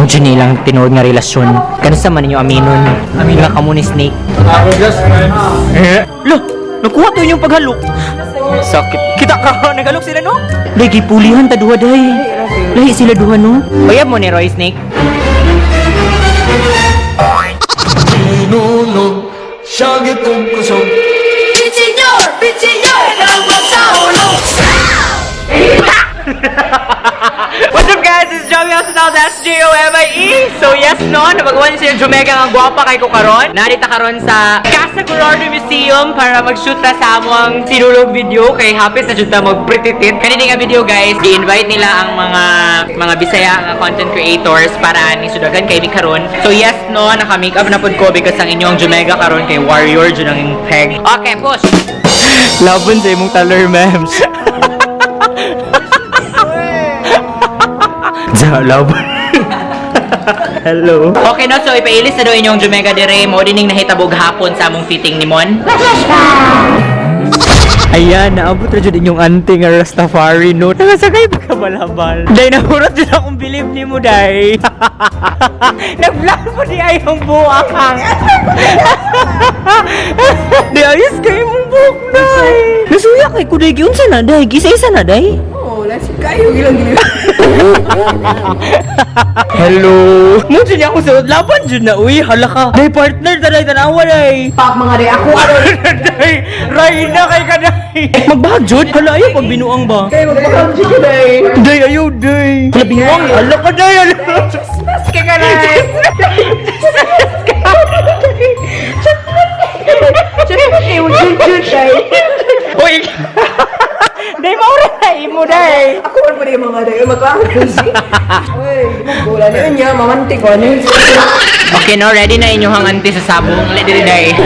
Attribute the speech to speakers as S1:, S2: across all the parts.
S1: Mo dyan nilang tinuod nga relasyon. Kano sa man ninyo aminon? Amin nga kamo ni Snake.
S2: Ako just friends.
S1: Lo, nakuha to yung paghalok. Sakit. Kita ka, naghalok sila no? Lagi pulihan ta duha day. Lahi sila duha no? Bayab mo ni Roy Snake.
S2: Pinuno, siya gitong kusog.
S1: What's up guys? It's Joey Arsenal. That's Jomie. So yes no, napagawa niyo si Jomega ang gwapa kay ko karon. Narita karon sa Casa Colorado Museum para mag-shoot ta sa among sinulog video kay hapit na jud ta mag-pretitit. Kanini nga video guys, i-invite nila ang mga Bisaya nga content creators para ni sudagan kay ni karon. So yes no, naka-makeup na pud ko because ang inyong Jomega karon kay warrior jud ang peg. Okay, push. Laban sa imong taller, memes. Laban. Hello. Okay no, so ipailis na daw inyong Jomega dire. Mo dining nahitabog hapon sa among fitting ni Mon. Ayan, naabot na dyan inyong auntie nga Rastafari, no? Nakasakay pa ka balabal. Day, nahurat dyan akong bilib ni mo, day. Nag-vlog mo di ayong buwakang. Di ayos kayo mong buhok, day. Nasuya kay ko, day. Giunsa na, day. Gisa-isa na, day.
S3: Oo, lasik kayo. Gilang-gilang.
S1: Hello. Mo dyan ako sa laban dyan na, uy. Hala ka. Day, partner, taday, tanawa, day.
S3: Pak mga re, ako ano.
S1: Day, Rayna kay ka, day. Magbahag, Jod. Hala, ayaw pag binuang ba?
S3: Kayo magpakam siya ko day.
S1: Day, ayaw, day. Hala, binuang. Hala ka, day. Hala.
S3: Mas ka ka day. Just kayo, Jud, day.
S1: Uy. Day, maura na imo, day.
S3: Ako man pa rin mga day. Magkakot ko siya. Uy, magbola na yun niya. Mamantik ko. Ano yun?
S1: Okay, no, ready na inyong auntie sa sabong. Ready, day.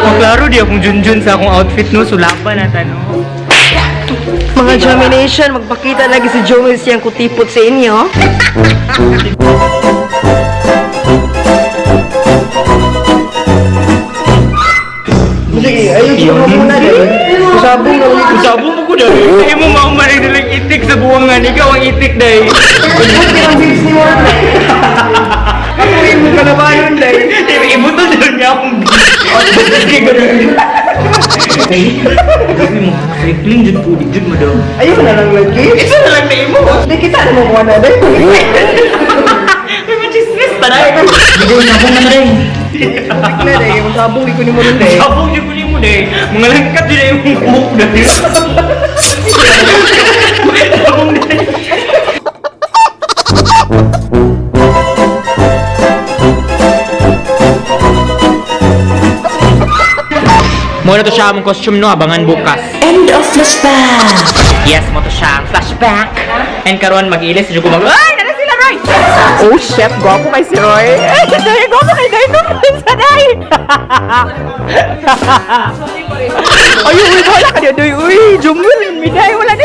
S1: Oh, klaro di akong junjun sa akong outfit, no. Sulaban na tanong.
S3: Mga Jomination, magpakita lagi si Jomie siyang kutipot sa inyo. Sige, ayun siya mo muna din. Sabong na ulit.
S1: Sabong mo ko, day. Hindi mo maumari nilang itik sa buwangan. Ikaw ang itik, day.
S3: Ang bilis ni mo. Kapuin mo ka na ba yun, day?
S1: Ibutol doon niya akong Sige, gano'n. Sabi mo, cycling dyan po, di dyan mo daw.
S3: Ayun na lang lagi.
S1: Isa na lang na imo.
S3: Hindi kita na mo muna din.
S1: May machismis pa na. Hindi na akong naman rin.
S3: Na day, yung sabong iko ni mo nun day.
S1: Sabong niyo ko niyo mo day. Mga langkat din na yung buhok na rin. Sabong day. Muna to siya among costume no, abangan bukas.
S3: End of flashback.
S1: Yes, mo to siya ang flashback. And karon mag-ilis na ko ay, nana sila Roy. Oh, chef, gwapo kay si Roy. Ay, dahil gwapo kay Day naman sa Day. Ay, uy, wala ka niya, Day. Uy, Jumul, miday, wala ni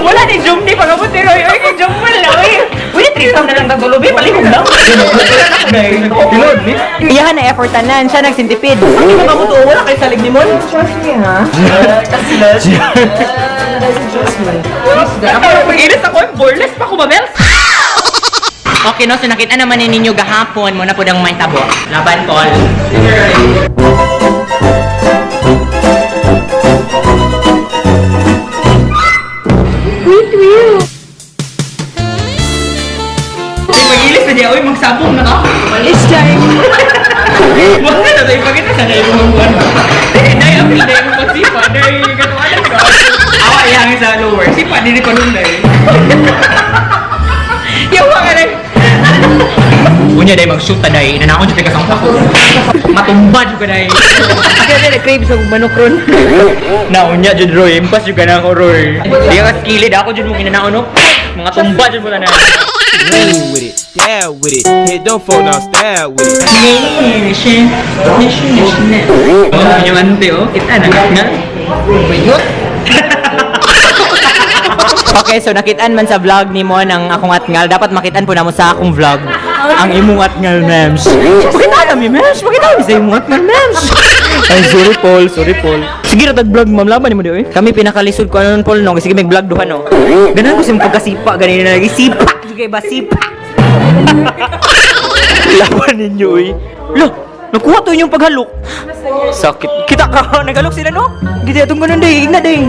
S1: wala ni Jum, di pagabot ni Roy. Uy, kay Jumul na, uy. Uy, tritam na lang tagulubi, palihog lang. Pilod, ni? Iyahan na effortanan, siya nagsintipid. Hindi mo kabuto, wala kay salig ni Mon.
S3: Trust me, ha?
S1: Ako, pag-ilis ako, boreless pa ko ba, Mels? Okay, no, so nakita naman ninyo gahapon mo na po ng may tabo. Laban, Paul.
S3: Sweet wheel.
S1: Ay, pag-ilis na niya, uy, magsabong na ka.
S3: It's time.
S1: Wag na tayo, ipakita sa kayo mga buwan. Dahil, apil dahil mo magsipa, dahil gano'n ka. Awa, ihangin sa lower. Sipa, din pa nun dahil. Yawa ka dahil. Unya dahil mag-shoot ta dahil. Inanakon siya kasang ako. Matumbad ka dahil.
S3: Kaya na crave sa manokron.
S1: Naunya dyan, Roy. Impas yung ganang ko, Roy. Di ka skilled. Ako dyan mong inanaon, no? Mga tumbad dyan mo na na.
S4: Lean with it, stab with it, hit them folk now, stab with it.
S1: Oh, yung ante, oh. Kita na. Nga. Okay, so nakitaan man sa vlog ni mo ng akong atngal. Dapat makitaan po na mo sa akong vlog ang imong atngal, mems. Pakita namin, mems. Pakita namin sa imong atngal, mems. Ay, sorry, Paul. Sorry, Paul. Sige, natag-vlog, ma'am. Laban ni mo di, eh. Kami pinakalisod ko ano nun, Paul, no? Sige, may vlog duha, no? Ganun ko siyang pagkasipa. Ganun na lagi. Sipa. Sige ba, sipa. ninyo eh. Lo, nakuha to yung paghalok. Sakit. Kita ka, naghalok sila no? Gita itong ganun day, igna day.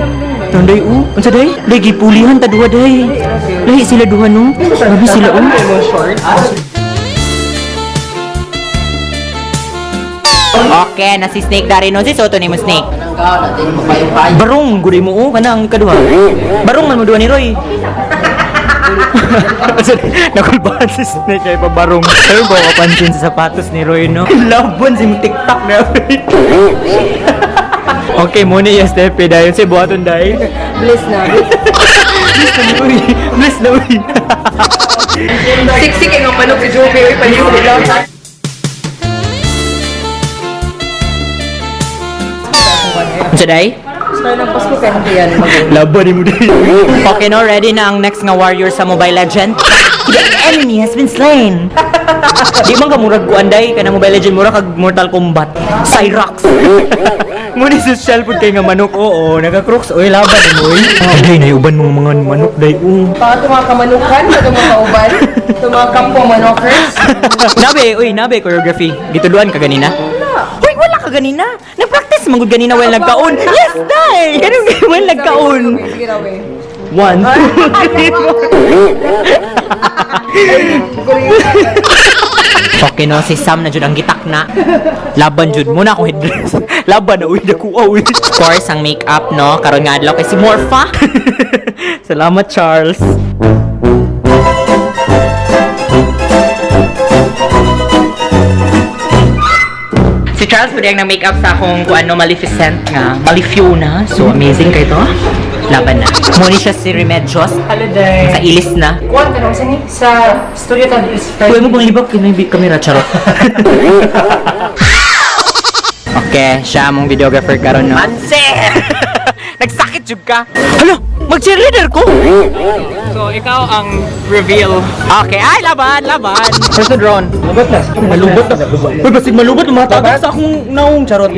S1: Tanday unsa day? Day gipulihan ta duha day. Lahi sila duha no? Grabe sila Okay, na si Snake dari no, si Soto ni mo Snake. Barong gudi mo kanang kaduha. Barong man mo duha ni Roy. Nakulbahan si Snake kay pabarong. Pero ba kapansin sa sapatos ni Roy no? Labon si mo TikTok na. Okay, muna yung Steffi dahil si buhaton dahil.
S3: Bless na.
S1: Bless na uy.
S3: Siksik ang manok si Joby. Uy, paliw lang.
S1: Unsa day?
S3: Start ng Pasko kaya hindi yan mag-
S1: Laban ni mo day. Okay no, ready na ang next nga warrior sa Mobile Legend. The enemy has been slain. Di man ka murag kuan day kana Mobile Legend mura kag Mortal Kombat. Cyrax. Muna sa cellphone kay nga manok. Oo, nagka-crooks. Oy, laban mo oy. Day na uban mga manok day.
S3: Para itong mga kamanukan, itong mga kauban, itong mga kampo manokers.
S1: Nabe choreography. Gituluan ka ganina? Hoy, wala ka ganina. Nag-practice magud ganina while nagkaon. Yes, day. Ganun while nagkaon.
S3: Sige raw eh.
S1: 1, 2, 3. Okay no, si Sam na jud ang gitak na. Laban jud muna akong headdress. Laban na uy, nakuha uy. Of course, ang makeup no, karon nga adlaw kay si Morpha. Salamat Charles. Si Charles pwede ang na-makeup sa akong kung ano, Maleficent nga. Malefiona. So, amazing kayo to. Laban na. Muni siya si Remedios.
S3: Holiday.
S1: Sa ilis na.
S3: Kuwan ka nung sini sa studio tayo is
S1: Huwag mo pang libak, kinabig kamera, charot. Okay, siya mong videographer karon no. Manse! Nagsakit jud ka. Hala, mag-cheerleader ko.
S2: So, ikaw ang reveal.
S1: Okay, ay laban. First drone. Malubot na. Uy, basig malubot lumatagak sa akong naong charot.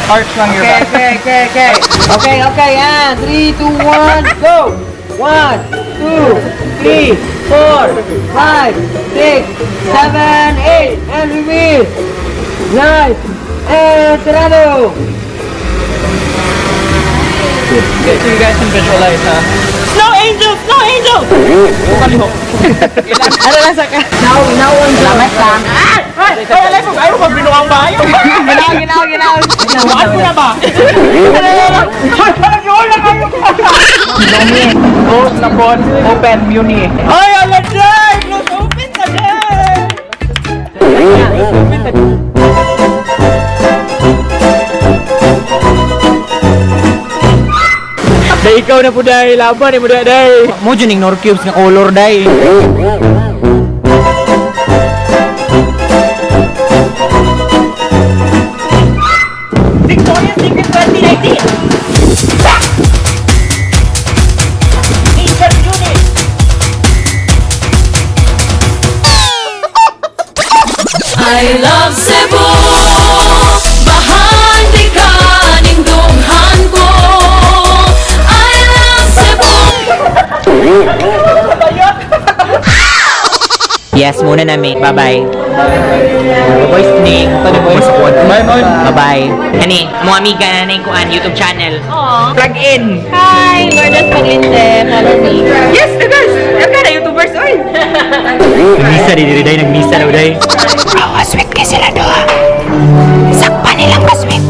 S2: Arch lang your back.
S3: Okay, yan. 3, 2, 1, go! 1, 2, 3, 4, 5, 6, 7, 8, and reveal! 9, and tirado!
S2: Okay, so you guys can visualize, ha?
S1: Snow Angel! Ano lang sa ka?
S3: Now, salamat ka.
S1: Ay, alay mo, ayaw mo binuang ba? Ginaw. Buwan mo na ba? Yun na kayo.
S2: Close na bon, open, muni.
S1: Ay, alay dyan! Close open na dyan! Day, ikaw na po day, laban ni mo day. Mo dyan yung Nor Cubes nga color day. Victoria's Secret 2019! Asian Unit!
S5: I love Cebu. Bahan di ka ning dunghan ko. I love Cebu.
S1: Yes, muna na mate. Bye-bye. Bye-bye, Snake. Bye-bye. Kani, mga amiga na na kuan YouTube channel. Plug in.
S5: Hi, we're just Paglinde. Follow me.
S1: Yes, guys. Yan ka na, YouTubers. Oy. Nagmisa di diri day. Nagmisa daw day. Bro, sweet kayo sila doha. Sakpa nilang kasweet.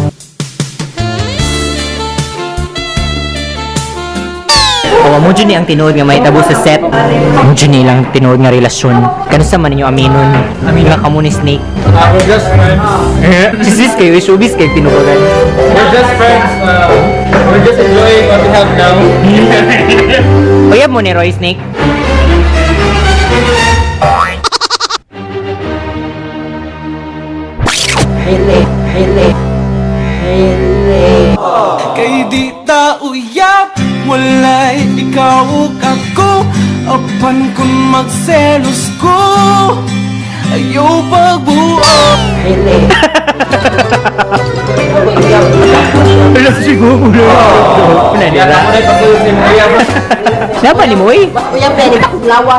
S1: O, mo dyan ang tinuod nga may tabo sa set. Mo dyan nilang tinuod nga relasyon. Kano sa man ninyo aminon? Nga kamo ni Snake.
S2: We're just friends.
S1: Sis kayo, showbiz kayo tinuogan.
S2: We're just friends. We're just enjoying what we have now.
S1: Uyab mo ni Roy Snake.
S6: Kay di ta uyab, walay ikaw ug ako. Apan kun magselos ko, ayaw pagbuo.
S1: Wala siguro. Wala nila.
S2: Ako na ipag-iwas ni Maria.
S1: Napa ni Moy?
S3: Kuya, pwede ka kuglawa.